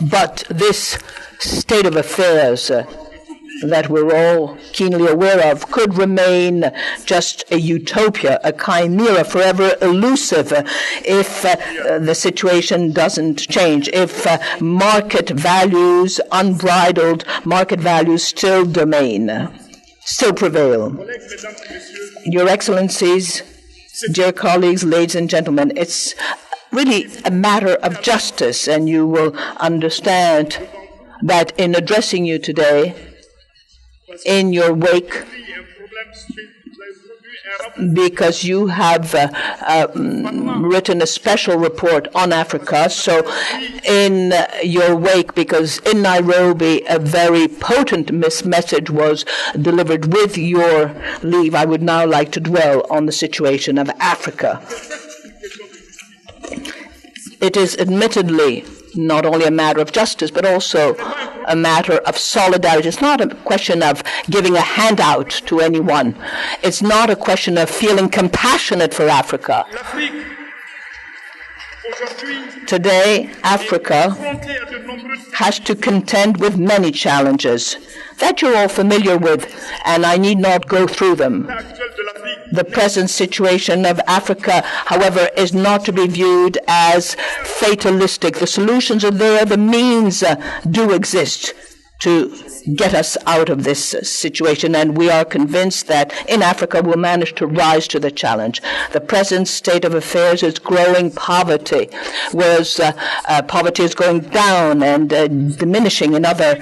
But this state of affairs that we're all keenly aware of could remain just a utopia, a chimera, forever elusive if the situation doesn't change, if market values, unbridled market values still prevail. Your Excellencies, dear colleagues, ladies and gentlemen, it's really a matter of justice, and you will understand that in addressing you today, in your wake, because you have written a special report on Africa. So in your wake, because in Nairobi a very potent message was delivered with your leave, I would now like to dwell on the situation of Africa. It is admittedly not only a matter of justice, but also a matter of solidarity. It's not a question of giving a handout to anyone. It's not a question of feeling compassionate for Africa. Today, Africa has to contend with many challenges that you're all familiar with, and I need not go through them. The present situation of Africa, however, is not to be viewed as fatalistic. The solutions are there, the means do exist to get us out of this situation, and we are convinced that in Africa we'll manage to rise to the challenge. The present state of affairs is growing poverty, whereas poverty is going down and diminishing in other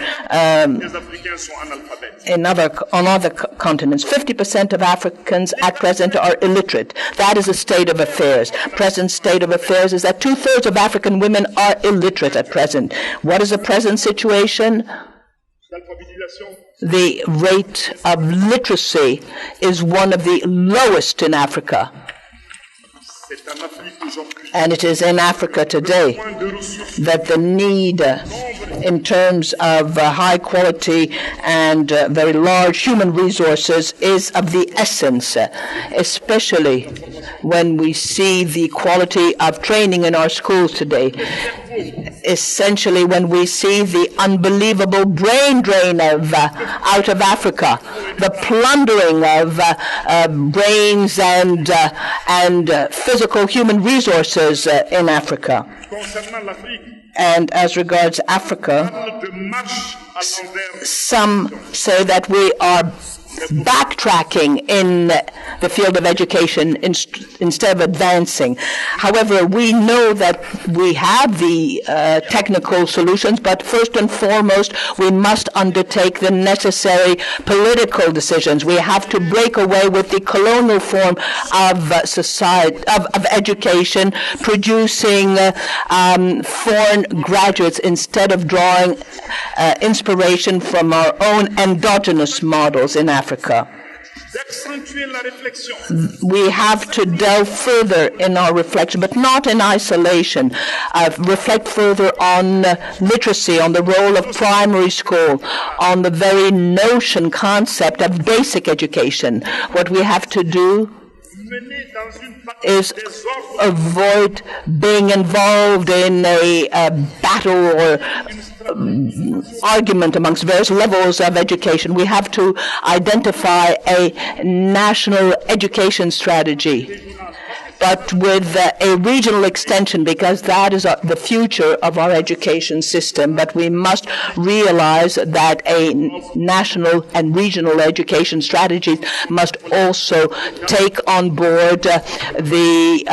on other continents. 50% of Africans at present are illiterate. That is a state of affairs. Present state of affairs is that 2/3 of African women are illiterate at present. What is the present situation? The rate of literacy is one of the lowest in Africa. And it is in Africa today that the need in terms of high quality and very large human resources is of the essence, especially when we see the quality of training in our schools today. Essentially, when we see the unbelievable brain drain out of Africa, the plundering of brains and physical human resources in Africa. And as regards Africa, some say that we are backtracking in the field of education instead of advancing. However, we know that we have the technical solutions, but first and foremost, we must undertake the necessary political decisions. We have to break away with the colonial form of society, of education, producing foreign graduates instead of drawing inspiration from our own endogenous models in Africa. We have to delve further in our reflection, but not in isolation. Reflect further on literacy, on the role of primary school, on the very notion, concept of basic education. What we have to do is avoid being involved in a battle or argument amongst various levels of education. We have to identify a national education strategy, but with a regional extension, because that is the future of our education system. But we must realize that a national and regional education strategy must also take on board the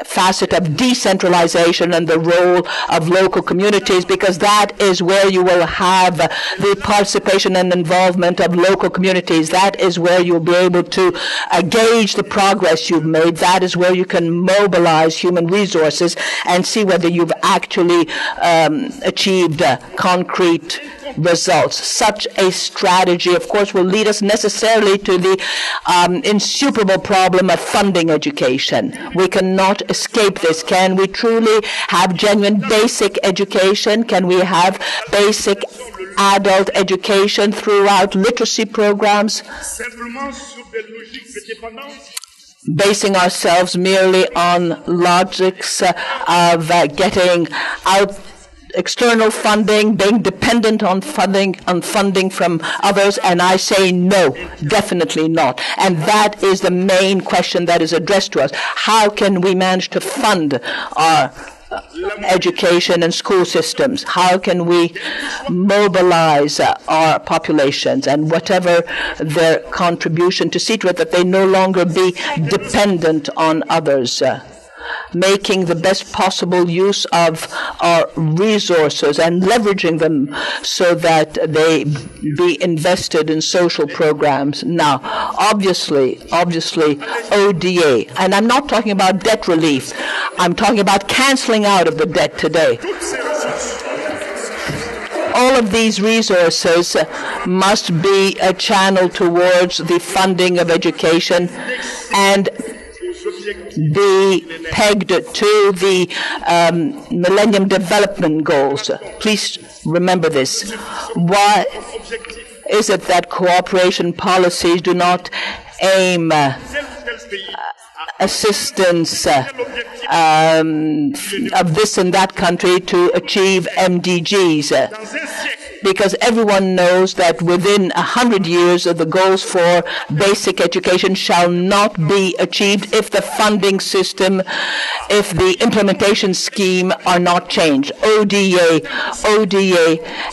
facet of decentralization and the role of local communities, because that is where you will have the participation and involvement of local communities. That is where you'll be able to gauge the progress you've made. That is where you can mobilize human resources and see whether you've actually achieved concrete results. Such a strategy, of course, will lead us necessarily to the insuperable problem of funding education. We cannot escape this. Can we truly have genuine basic education? Can we have basic adult education throughout literacy programs? basing ourselves merely on logics of getting out external funding, being dependent on funding from others, and I say no, definitely not. And that is the main question that is addressed to us. How can we manage to fund our education and school systems? How can we mobilize our populations and whatever their contribution to see to it that they no longer be dependent on others? Making the best possible use of our resources and leveraging them so that they be invested in social programs. Now, obviously, ODA, and I'm not talking about debt relief, I'm talking about canceling out of the debt today. All of these resources must be a channel towards the funding of education and be pegged to the Millennium Development Goals. Please remember this. Why is it that cooperation policies do not aim assistance of this and that country to achieve MDGs? Because everyone knows that within 100 years the goals for basic education shall not be achieved if the funding system, if the implementation scheme are not changed. ODA,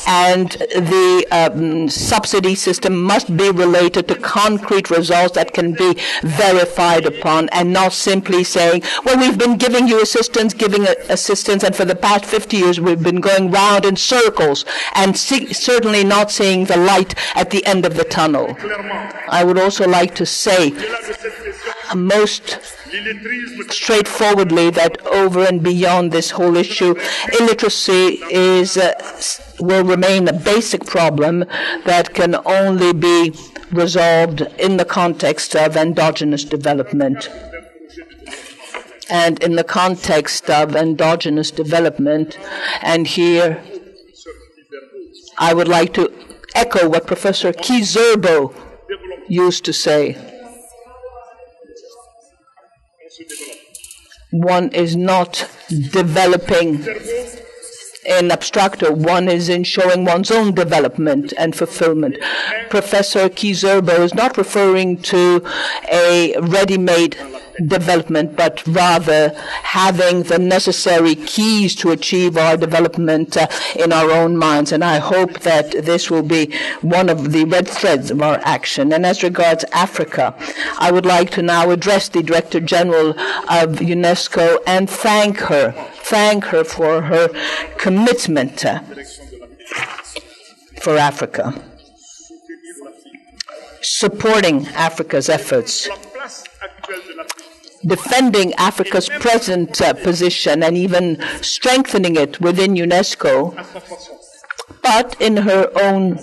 and the subsidy system must be related to concrete results that can be verified upon, and not simply saying, well, we've been giving you assistance, and for the past 50 years we've been going round in circles and certainly not seeing the light at the end of the tunnel. I would also like to say most straightforwardly that over and beyond this whole issue, illiteracy will remain a basic problem that can only be resolved in the context of endogenous development. And in the context of endogenous development, and here I would like to echo what Professor Kizerbo used to say. One is not developing in abstracto, one is in showing one's own development and fulfillment. Professor Kizerbo is not referring to a ready-made development, but rather having the necessary keys to achieve our development in our own minds. And I hope that this will be one of the red threads of our action. And as regards Africa, I would like to now address the Director General of UNESCO and thank her for her commitment for Africa, supporting Africa's efforts, defending Africa's present position and even strengthening it within UNESCO, but in her own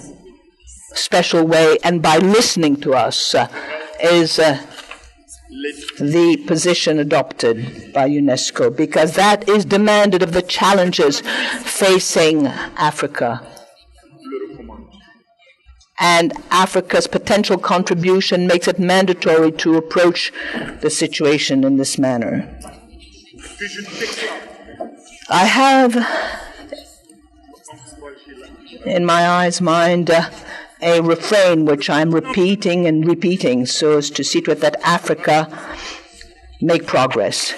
special way and by listening to us is the position adopted by UNESCO, because that is demanded of the challenges facing Africa. And Africa's potential contribution makes it mandatory to approach the situation in this manner. I have in my mind a refrain which I'm repeating and repeating so as to see to it that Africa make progress.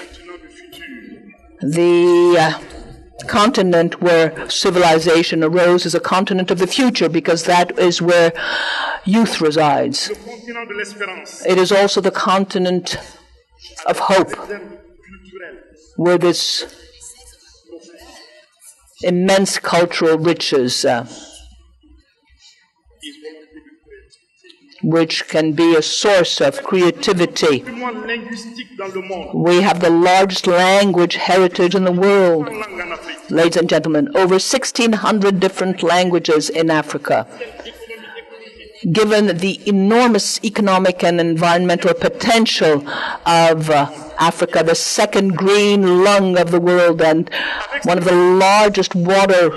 The continent where civilization arose is a continent of the future, because that is where youth resides. It is also the continent of hope, where this immense cultural riches which can be a source of creativity. We have the largest language heritage in the world, ladies and gentlemen, over 1,600 different languages in Africa. Given the enormous economic and environmental potential of Africa, the second green lung of the world and one of the largest water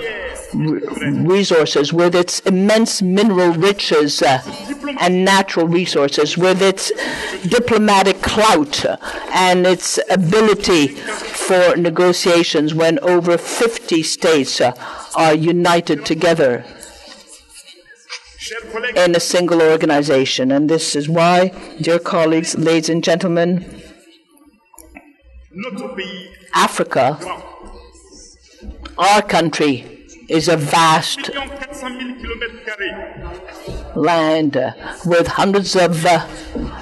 resources, with its immense mineral riches and natural resources, with its diplomatic clout and its ability for negotiations when over 50 states are united together in a single organization. And this is why, dear colleagues, ladies and gentlemen, Africa, our country, is a vast land with hundreds of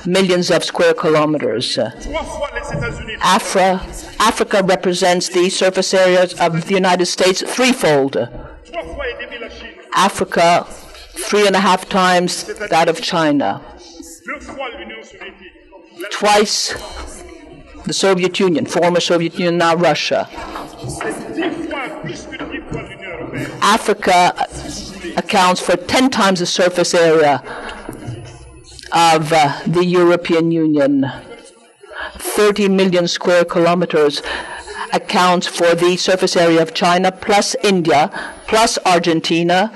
millions of square kilometers. Africa represents the surface areas of the United States threefold. Africa, 3.5 times that of China. Twice the Soviet Union, former Soviet Union, now Russia. Africa accounts for 10 times the surface area of the European Union. 30 million square kilometers accounts for the surface area of China, plus India, plus Argentina,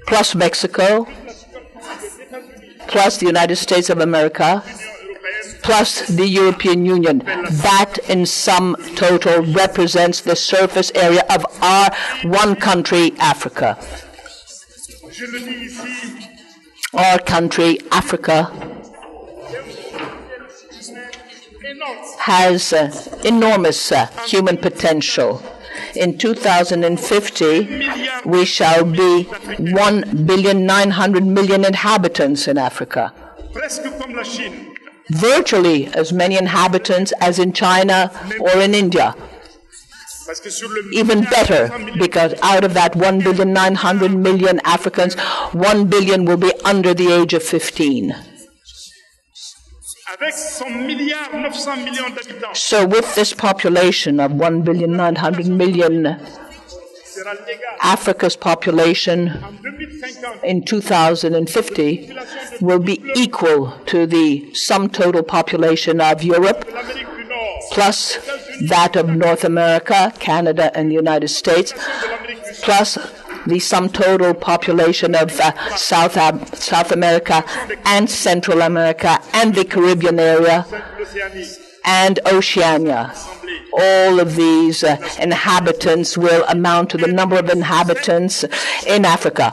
plus Mexico, plus the United States of America, plus the European Union. That, in sum total, represents the surface area of our one country, Africa. Our country, Africa, has enormous human potential. In 2050, we shall be 1,900,000,000 inhabitants in Africa. Virtually as many inhabitants as in China or in India. Even better, because out of that 1,900,000,000 Africans, 1 billion will be under the age of 15. So with this population of 1,900,000,000, Africa's population in 2050 will be equal to the sum total population of Europe, plus that of North America, Canada, and the United States, plus the sum total population of South America and Central America and the Caribbean area and Oceania. All of these inhabitants will amount to the number of inhabitants in Africa.